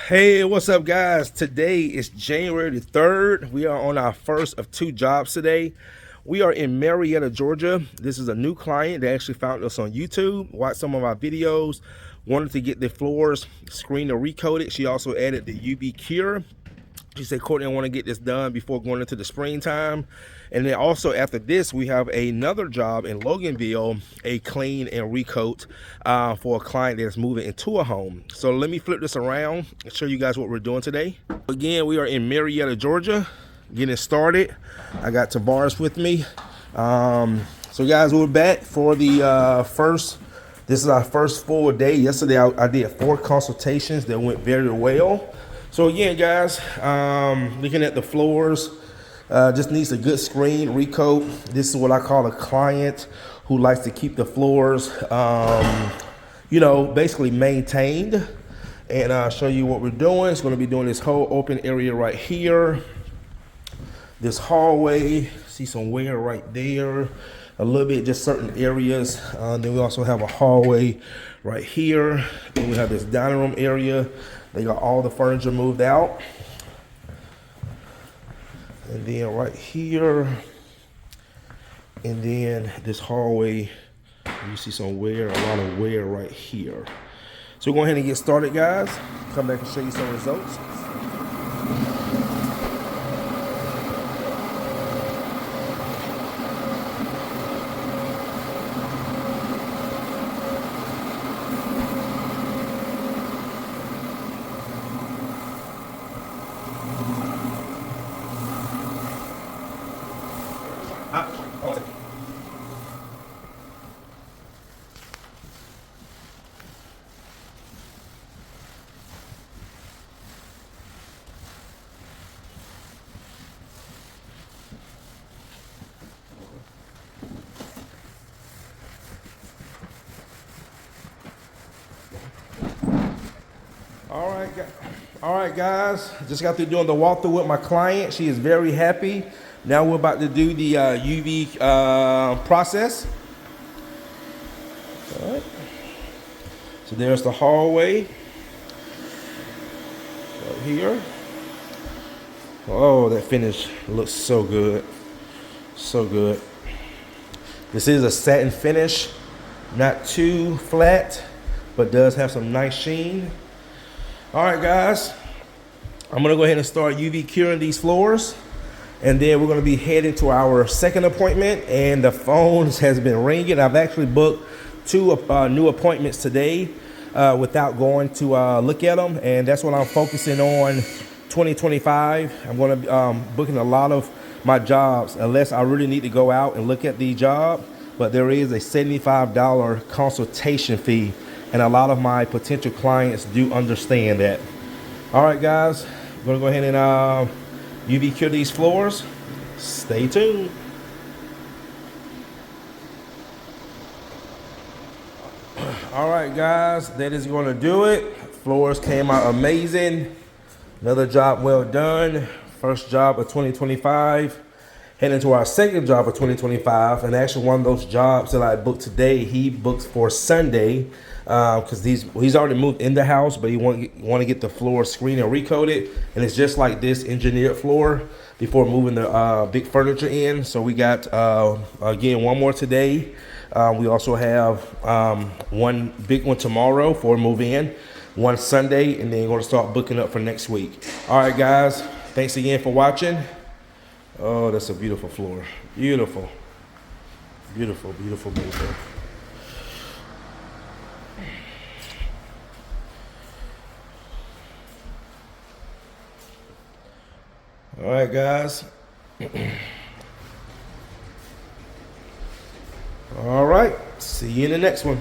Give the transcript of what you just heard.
Hey, what's up, guys? Today is January the 3rd. We are on our first of 2 jobs today. We are in Marietta, Georgia. This is a new client that actually found us on YouTube, watched some of our videos, wanted to get the floors screened and recoated. She also added the UV cure. She said, Courtney, I want to get this done before going into the springtime. And then also after this, we have another job in Loganville, a clean and recoat for a client that's moving into a home. So let me flip this around and show you guys what we're doing today. Again, we are in Marietta, Georgia, getting started. I got Tavares with me. So guys, we're back for the this is our first full day. Yesterday, I did 4 consultations that went very well. So again, guys, looking at the floors, just needs a good screen, recoat. This is what I call a client who likes to keep the floors, you know, basically maintained. And I'll show you what we're doing. It's going to be doing this whole open area right here. This hallway, see some wear right there. A little bit, just certain areas. Then we also have a hallway right here. Then we have this dining room area. They got all the furniture moved out. And then right here. And then this hallway, you see some wear, a lot of wear right here. So we'll go ahead and get started, guys. Come back and show you some results. All right, guys, just got through doing the walkthrough with my client. She is very happy. Now we're about to do the UV process. All right. So there's the hallway right here. Oh, that finish looks so good. So good. This is a satin finish, not too flat, but does have some nice sheen. All right, guys, I'm gonna go ahead and start UV curing these floors, and then we're gonna be heading to our second appointment, and the phones has been ringing. I've actually booked 2 new appointments today without going to look at them, and that's what I'm focusing on 2025. I'm gonna be booking a lot of my jobs unless I really need to go out and look at the job, but there is a $75 consultation fee. And a lot of my potential clients do understand that. All right, guys, I'm gonna go ahead and UV cure these floors. Stay tuned. All right, guys, that is gonna do it. Floors came out amazing. Another job well done. First job of 2025. Heading to our second job of 2025, and actually one of those jobs that I booked today, he booked for Sunday. Because he's already moved in the house, but he want to get the floor screened and recoated, and it's just like this engineered floor before moving the big furniture in. So we got again one more today. We also have one big one tomorrow for move in, one Sunday, and then we're going to start booking up for next week. All right, guys, thanks again for watching. Oh, that's a beautiful floor. Beautiful, beautiful, beautiful, beautiful. All right, guys. All right. See you in the next one.